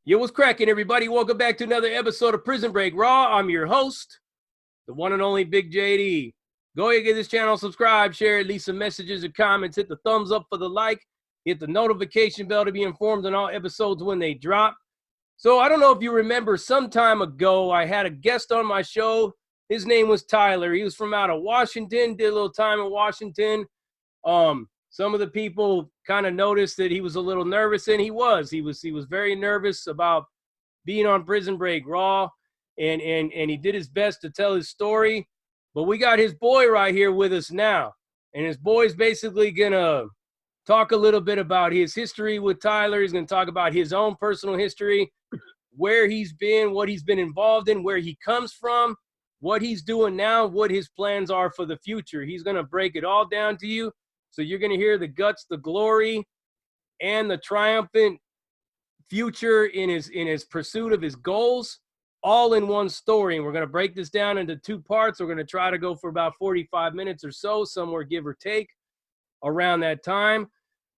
Yo, what's cracking, everybody? Welcome back to another episode of Prison Break Raw. I'm your host, the one and only Big JD. Go ahead, get this channel, subscribe, share, leave some messages or comments, hit the thumbs up for the like, hit the notification bell to be informed on all episodes when they drop. So I don't know if you remember, some time ago, I had a guest on my show. His name was Tyler. He was from out of Washington, did a little time in Washington. Some of the people kind of noticed that he was a little nervous, and he was very nervous about being on Prison Break Raw, and he did his best to tell his story. But we got his boy right here with us now, and his boy's basically gonna talk a little bit about his history with Tyler. He's gonna talk about his own personal history, where he's been, what he's been involved in, where he comes from, what he's doing now, what his plans are for the future. He's gonna break it all down to you. So you're going to hear the guts, the glory, and the triumphant future in his pursuit of his goals, all in one story. And we're going to break this down into two parts. We're going to try to go for about 45 minutes or so, somewhere give or take around that time.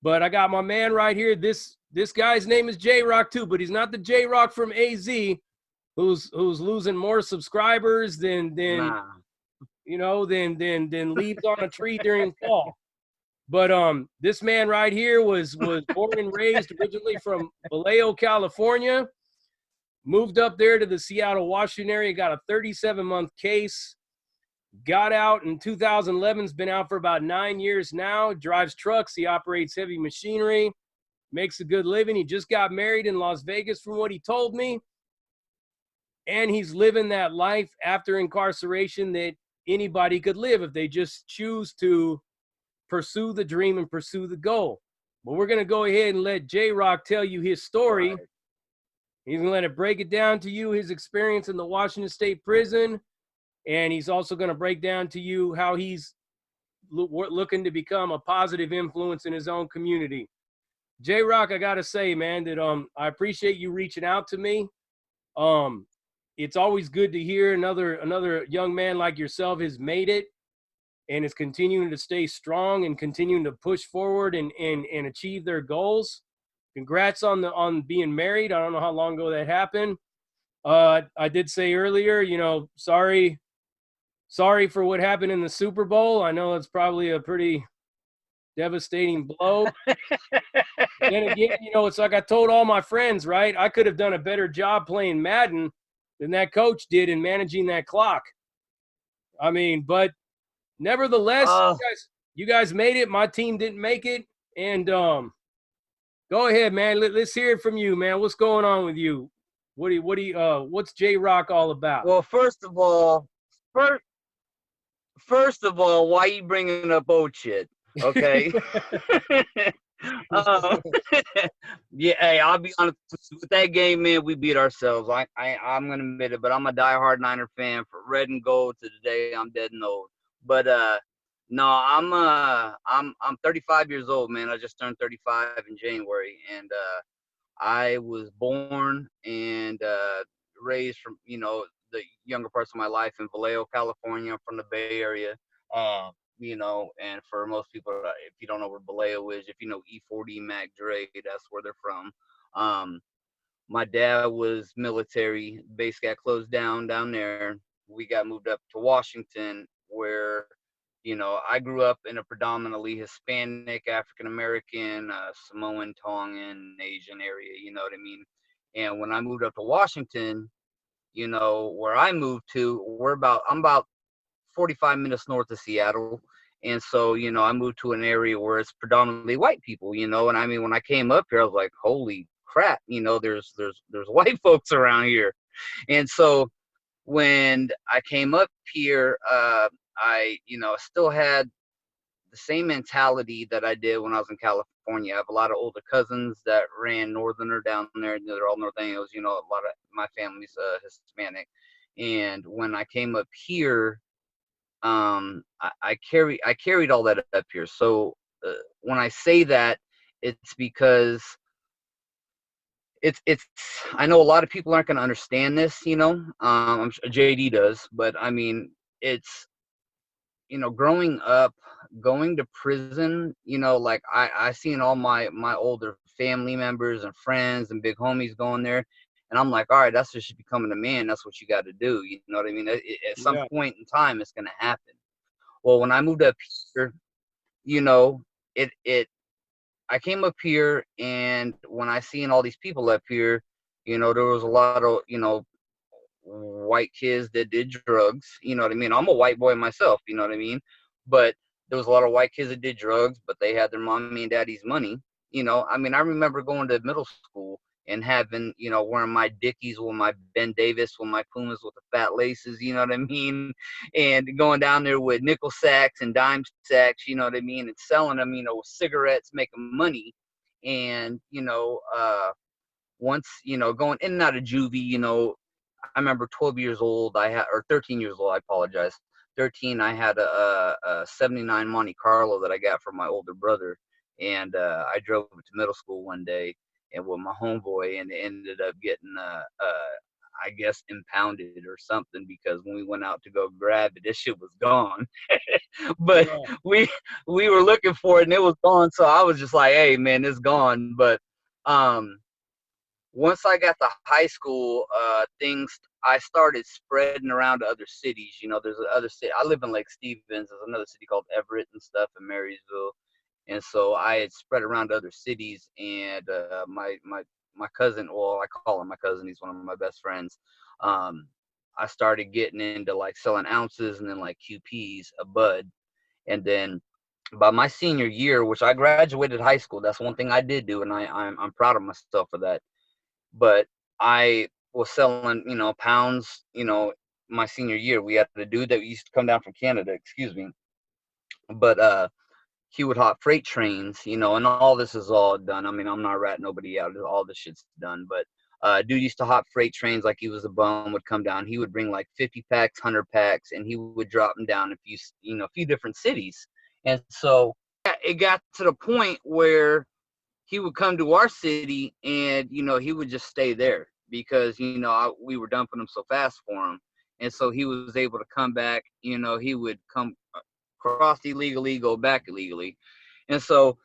But I got my man right here. This guy's name is J-Rock too, but he's not the J-Rock from AZ who's losing more subscribers than leaves on a tree during fall. But this man right here was born and raised originally from Vallejo, California, moved up there to the Seattle, Washington area, got a 37-month case, got out in 2011, has been out for about 9 years now, drives trucks, he operates heavy machinery, makes a good living. He just got married in Las Vegas from what he told me, and he's living that life after incarceration that anybody could live if they just choose to pursue the dream and pursue the goal. But we're going to go ahead and let J-Rock tell you his story. Right. He's going to let it break it down to you, his experience in the Washington State Prison. And he's also going to break down to you how he's looking to become a positive influence in his own community. J-Rock, I got to say, man, that I appreciate you reaching out to me. It's always good to hear another young man like yourself has made it and is continuing to stay strong and continuing to push forward and achieve their goals. Congrats on being married. I don't know how long ago that happened. I did say earlier, sorry for what happened in the Super Bowl. I know it's probably a pretty devastating blow. Then again, it's like I told all my friends, right? I could have done a better job playing Madden than that coach did in managing that clock. I mean, but nevertheless, you guys made it. My team didn't make it. And go ahead, man. Let's hear it from you, man. What's going on with you? What's J-Rock all about? Well, first of all, why you bringing up old shit? Okay. Yeah, hey, I'll be honest with that game, man. We beat ourselves. I'm gonna admit it, but I'm a diehard Niner fan for red and gold to the day I'm dead and old. But no, I'm 35 years old, man. I just turned 35 in January, and I was born and raised from the younger parts of my life in Vallejo, California, from the Bay Area. And for most people, if you don't know where Vallejo is, if you know E40, Mac Dre, that's where they're from. My dad was military. Base got closed down there. We got moved up to Washington, where I grew up in a predominantly Hispanic, African-American, Samoan, Tongan, Asian area, you know what I mean? And when I moved up to Washington, where I moved to, I'm about 45 minutes north of Seattle. And so, I moved to an area where it's predominantly white people, and I mean, when I came up here, I was like, holy crap, there's white folks around here. And so when I came up here, I still had the same mentality that I did when I was in California. I have a lot of older cousins that ran Northerner down there. They're all Norteños. A lot of my family's Hispanic. And when I came up here, I carried all that up here. So when I say that, it's because it's I know a lot of people aren't going to understand this, I'm sure JD does, but I mean, it's growing up going to prison, you know, like I seen all my older family members and friends and big homies going there, and I'm like, all right, that's just becoming a man. That's what you got to do. You know what I mean? At some Yeah. point in time, it's gonna happen. Well, when I moved up here, you know, it I came up here, and when I seen all these people up here, you know, there was a lot of, you know, white kids that did drugs. You know what I mean? I'm a white boy myself. You know what I mean? But there was a lot of white kids that did drugs, but they had their mommy and daddy's money. You know, I mean, I remember going to middle school and having, you know, wearing my Dickies with my Ben Davis, with my Pumas with the fat laces. You know what I mean? And going down there with nickel sacks and dime sacks. You know what I mean? And selling them, you know, with cigarettes, making money. And once, you know, going in and out of juvie, you know, I remember 12 years old, I had, or 13 years old, I apologize. 13, I had a 79 Monte Carlo that I got from my older brother. And I drove it to middle school one day and with my homeboy, and it ended up getting, I guess, impounded or something, because when we went out to go grab it, this shit was gone. But Yeah. we we were looking for it and it was gone. So I was just like, hey, man, it's gone. But um, once I got to high school, things I started spreading around to other cities. You know, there's other city. I live in Lake Stevens. There's another city called Everett and stuff in Marysville, and so I had spread around to other cities. And my cousin, well, I call him my cousin. He's one of my best friends. Um, I started getting into like selling ounces and then like QPs, a bud, and then by my senior year, which I graduated high school, that's one thing I did do, and I'm proud of myself for that. But I was selling, you know, pounds, you know, my senior year. We had a dude that used to come down from Canada, excuse me. But he would hop freight trains, you know, and all this is all done. I mean, I'm not ratting nobody out. All this shit's done. But dude used to hop freight trains like he was a bum, would come down. He would bring like 50 packs, 100 packs, and he would drop them down a few different cities. And so it got to the point where he would come to our city, and you know, he would just stay there because, you know, we were dumping him so fast for him. And so he was able to come back. You know, he would come cross illegally, go back illegally. And so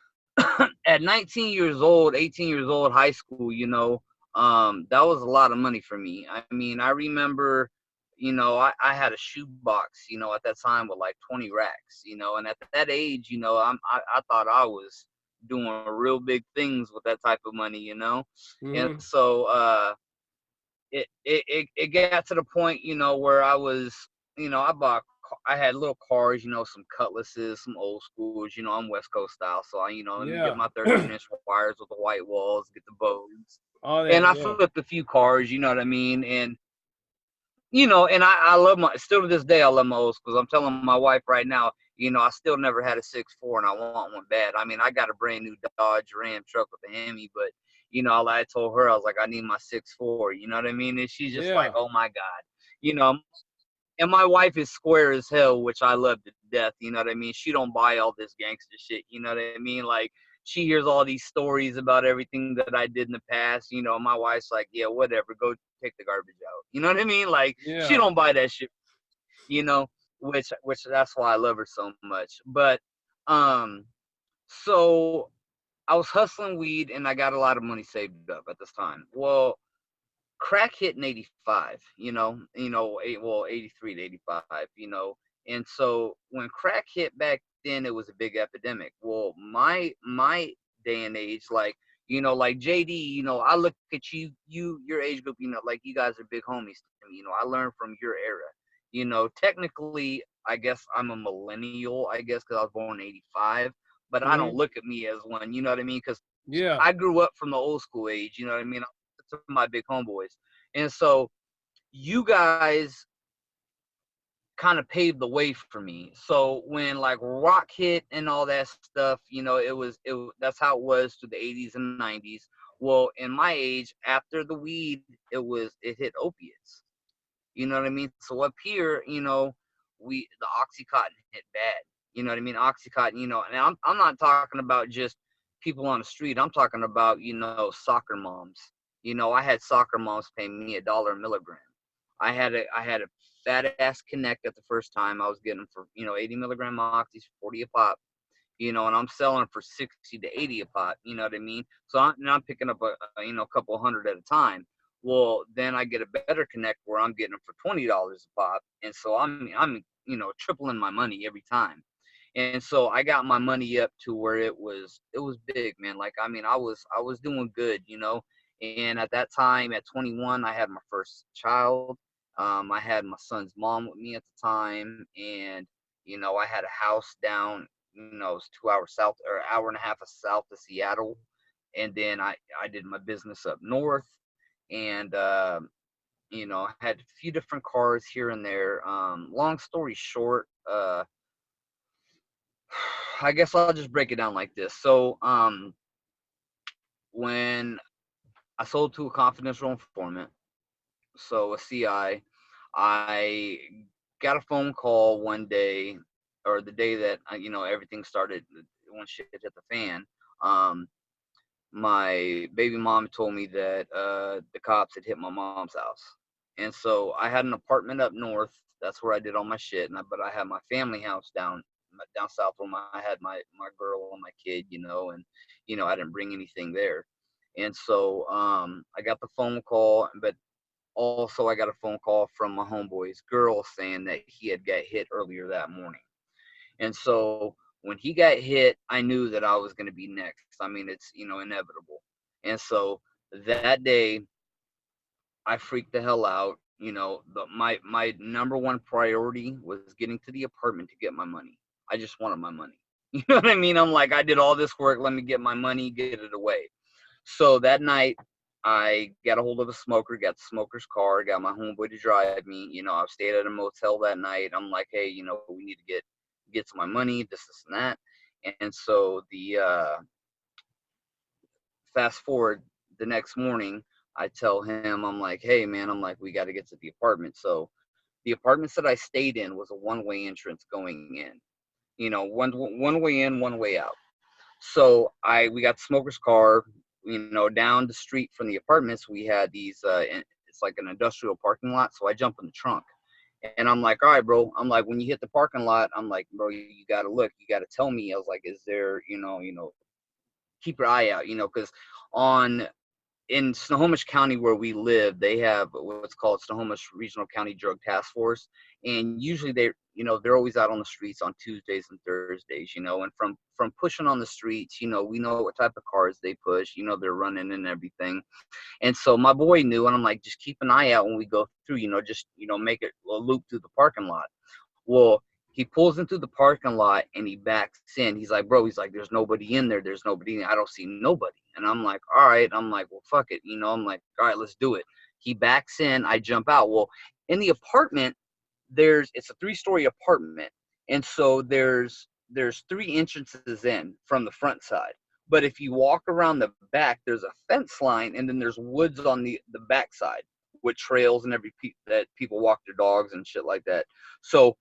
at 19 years old, 18 years old, high school, you know, that was a lot of money for me. I mean, I remember, you know, I had a shoebox, you know, at that time with like 20 racks, you know, and at that age, you know, I thought I was doing real big things with that type of money, you know. And Hmm. so it got to the point, you know, where I was, you know, I had little cars, you know, some Cutlasses, some old schools, you know, I'm West Coast style. So I, you know, let me get Yeah. my 13-inch wires with the white walls, get the bows. All And that. I Yeah. flipped a few cars, you know what I mean? And, you know, and I love still to this day, I love my old schools. I'm telling my wife right now, you know, I still never had a 6'4", and I want one bad. I mean, I got a brand new Dodge Ram truck with a Hemi, but, you know, I told her, I was like, I need my 6'4", you know what I mean? And she's just like, Yeah. oh my God, you know. And my wife is square as hell, which I love to death. You know what I mean? She don't buy all this gangster shit. You know what I mean? Like, she hears all these stories about everything that I did in the past. You know, my wife's like, yeah, whatever, go take the garbage out. You know what I mean? Like, she Yeah. don't buy that shit. You know, which that's why I love her so much. But um, so I was hustling weed and I got a lot of money saved up at this time. Well, crack hit in 85, well, 83 to 85, and so when crack hit back then, it was a big epidemic. Well, my day and age, like, like JD, I look at your age group, like you guys are big homies to me. I learned from your era. Technically, I guess I'm a millennial, I guess, because I was born in 85, but I don't Hmm. look at me as one, you know what I mean? Because Yeah. I grew up from the old school age, you know what I mean? To my big homeboys. And so you guys kind of paved the way for me. So when like rock hit and all that stuff, that's how it was through the 80s and 90s. Well, in my age, after the weed, it hit opiates. You know what I mean? So up here, the Oxycontin hit bad. You know what I mean? Oxycontin, and I'm not talking about just people on the street. I'm talking about, soccer moms. I had soccer moms paying me $1 a milligram. I had a fat ass connect at the first time. I was getting for, 80 milligram oxys, 40 a pop. you know, and I'm selling for 60 to 80 a pop, you know what I mean? So I'm picking up you know, a couple hundred at a time. Well, then I get a better connect where I'm getting them for $20 a pop. And so I'm, you know, tripling my money every time. And so I got my money up to where it was big, man. Like, I mean, I was doing good, you know. And at that time, at 21, I had my first child. I had my son's mom with me at the time, and you know, I had a house down, you know, it's 2 hours south or hour and a half of south of Seattle, and then I did my business up north, and you know, I had a few different cars here and there. Long story short, I guess I'll just break it down like this. So, when I sold to a confidential informant, so a CI, I got a phone call one day, or the day that you know, everything started when shit hit the fan. Um, my baby mom told me that the cops had hit my mom's house, and so I had an apartment up north. That's where I did all my shit, but I had my family house down south where I had my girl and my kid, you know, and you know, I didn't bring anything there. And so I got the phone call, but also I got a phone call from my homeboy's girl saying that he had got hit earlier that morning. And so when he got hit, I knew that I was going to be next. I mean, it's, you know, inevitable. And so that day, I freaked the hell out. You know, my number one priority was getting to the apartment to get my money. I just wanted my money. You know what I mean? I'm like, I did all this work. Let me get my money, get it away. So that night, I got a hold of a smoker, got the smoker's car, got my homeboy to drive me. You know, I stayed at a motel that night. I'm like, hey, you know, we need to get to my money, this, and that. And so the fast forward the next morning, I tell him, I'm like, hey man, I'm like, we got to get to the apartment. So the apartments that I stayed in was a one-way entrance going in. You know, one way in, one way out. So we got the smoker's car. You know, down the street from the apartments, we had these. It's like an industrial parking lot. So I jump in the trunk, and I'm like, all right, bro. I'm like, when you hit the parking lot, I'm like, bro, you got to look. You got to tell me. I was like, is there, keep your eye out, because on in Snohomish County where we live, they have what's called Snohomish Regional County Drug Task Force, and usually they're always out on the streets on Tuesdays and Thursdays, and from pushing on the streets, we know what type of cars they push, they're running and everything. And so my boy knew, and I'm like, just keep an eye out when we go through, just make it a loop through the parking lot. Well, he pulls into the parking lot and he backs in. He's like, bro, he's like, there's nobody in there. There's nobody in there. I don't see nobody. And I'm like, all right. I'm like, well, fuck it. I'm like, all right, let's do it. He backs in. I jump out. Well, in the apartment, it's a 3-story apartment. And so there's 3 entrances in from the front side. But if you walk around the back, there's a fence line, and then there's woods on the back side with trails and that people walk their dogs and shit like that. So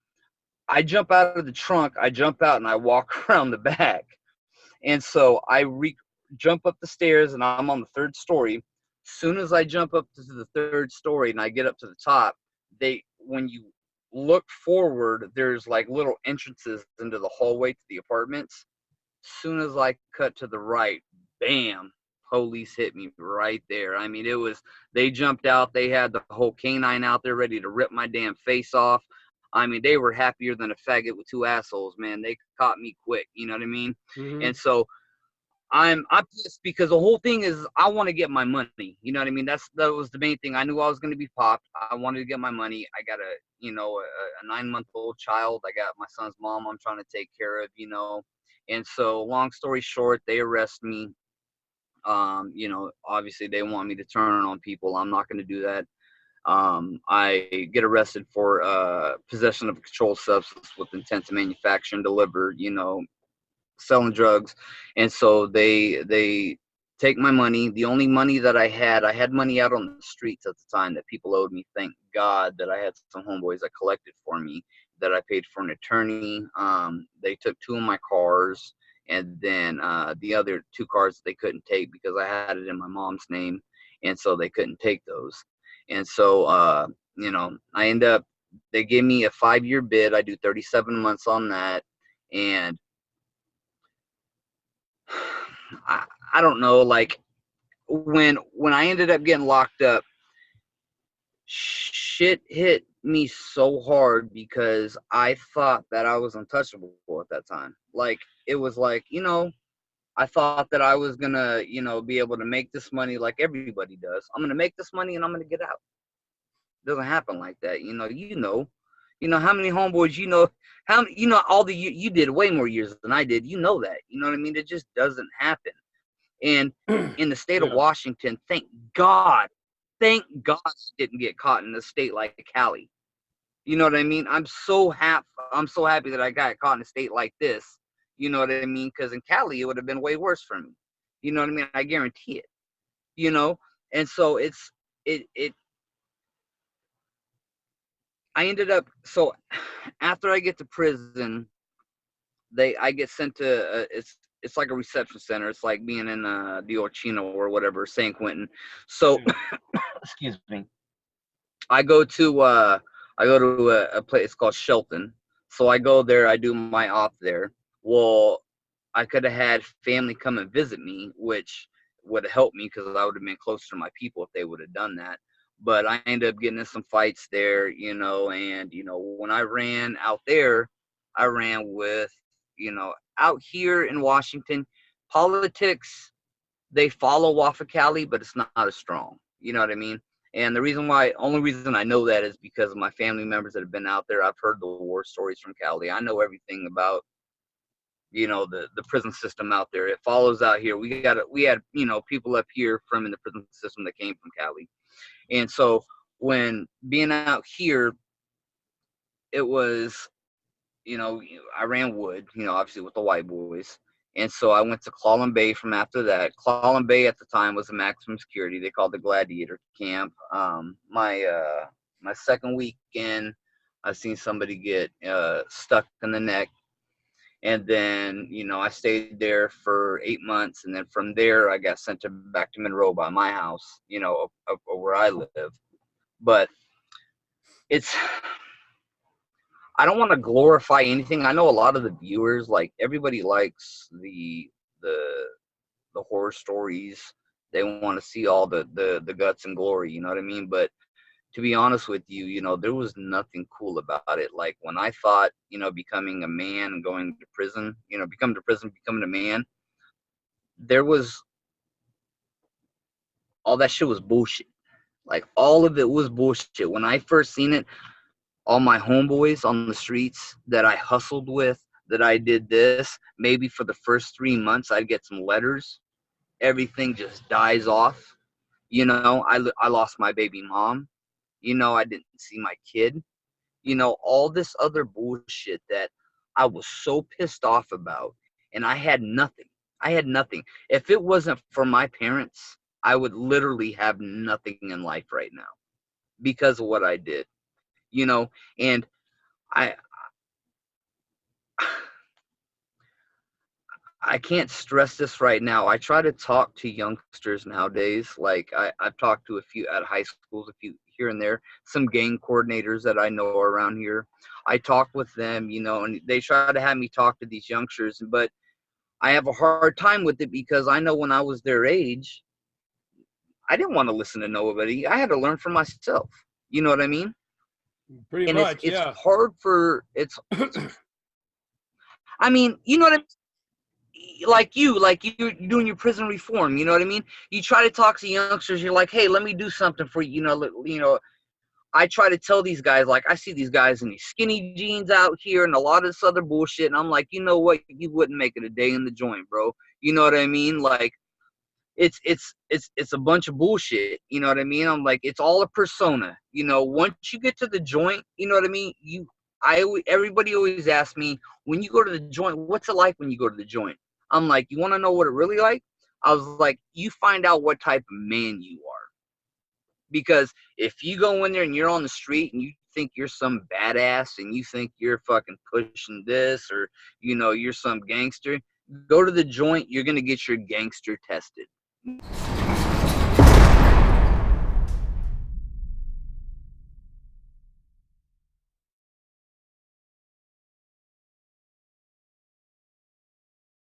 I jump out of the trunk, I jump out, and I walk around the back. And so I jump up the stairs, and I'm on the 3rd story. Soon as I jump up to the 3rd story and I get up to the top, when you look forward, there's like little entrances into the hallway to the apartments. Soon as I cut to the right, bam, police hit me right there. I mean, they jumped out. They had the whole canine out there ready to rip my damn face off. I mean, they were happier than a faggot with 2 assholes, man. They caught me quick. You know what I mean? Mm-hmm. And so I'm pissed because the whole thing is I want to get my money. You know what I mean? That was the main thing. I knew I was going to be popped. I wanted to get my money. I got a 9-month-old child. I got my son's mom I'm trying to take care of, And so long story short, they arrest me. Obviously they want me to turn on people. I'm not going to do that. I get arrested for possession of a controlled substance with intent to manufacture and deliver, selling drugs. And so they take my money. The only money that I had money out on the streets at the time that people owed me. Thank God that I had some homeboys that collected for me, that I paid for an attorney. They took 2 of my cars, and then the other 2 cars they couldn't take because I had it in my mom's name, and so they couldn't take those. And so I end up, they gave me a 5-year bid. I do 37 months on that, and I don't know, like when I ended up getting locked up, shit hit me so hard because I thought that I was untouchable at that time. Like it was like, I thought that I was gonna, be able to make this money like everybody does. I'm gonna make this money and I'm gonna get out. It doesn't happen like that. How many homeboys, how all the you did way more years than I did. You know that. You know what I mean? It just doesn't happen. And in the state of Washington, thank God I didn't get caught in a state like Cali. You know what I mean? I'm so happy that I got caught in a state like this. You know what I mean? Because in Cali, it would have been way worse for me. You know what I mean? I guarantee it. And so it. I ended up after I get to prison, I get sent to it's like a reception center. It's like being in the old Chino or whatever, San Quentin. So excuse me. I go to a place called Shelton. So I go there, I do my op there. Well, I could have had family come and visit me, which would have helped me because I would have been closer to my people if they would have done that. But I ended up getting in some fights there, and when I ran out there, I ran with, out here in Washington, politics, they follow off of Cali, but it's not as strong. You know what I mean? And only reason I know that is because of my family members that have been out there. I've heard the war stories from Cali. I know everything about, the prison system out there. It follows out here. We had, people up here from in the prison system that came from Cali. And so when being out here, it was, I ran wood, obviously with the white boys. And so I went to Clawland Bay from after that. Clawland Bay at the time was a maximum security. They called it the Gladiator Camp. My second weekend, I seen somebody get stuck in the neck. And then, I stayed there for 8 months. And then from there, I got sent back to Monroe by my house, of where I live. But I don't want to glorify anything. I know a lot of the viewers, like everybody likes the horror stories. They want to see all the guts and glory, you know what I mean? But to be honest with you, there was nothing cool about it. Like when I thought, becoming a man and going to prison, becoming a man, there was all that shit was bullshit. Like all of it was bullshit. When I first seen it, all my homeboys on the streets that I hustled with, that I did this, maybe for the first 3 months, I'd get some letters. Everything just dies off. I lost my baby mom. I didn't see my kid. All this other bullshit that I was so pissed off about. And I had nothing. If it wasn't for my parents, I would literally have nothing in life right now because of what I did. And I can't stress this right now. I try to talk to youngsters nowadays. Like I've talked to a few at high schools, a few here and there, some gang coordinators that I know around here. I talk with them, and they try to have me talk to these youngsters, but I have a hard time with it because I know when I was their age, I didn't want to listen to nobody. I had to learn for myself. You know what I mean? Pretty much, it's hard for I mean, you know what I mean? Like you're doing your prison reform, you know what I mean? You try to talk to youngsters, you're like, hey, let me do something for you. I try to tell these guys, like I see these guys in these skinny jeans out here and a lot of this other bullshit, and I'm like, you know what? You wouldn't make it a day in the joint, bro. You know what I mean? Like it's a bunch of bullshit. You know what I mean? I'm like, it's all a persona. Once you get to the joint, you know what I mean? Everybody always asks me, when you go to the joint, what's it like when you go to the joint? I'm like, you want to know what it really like? I was like, you find out what type of man you are. Because if you go in there and you're on the street and you think you're some badass and you think you're fucking pushing this or, you're some gangster, go to the joint, you're going to get your gangster tested.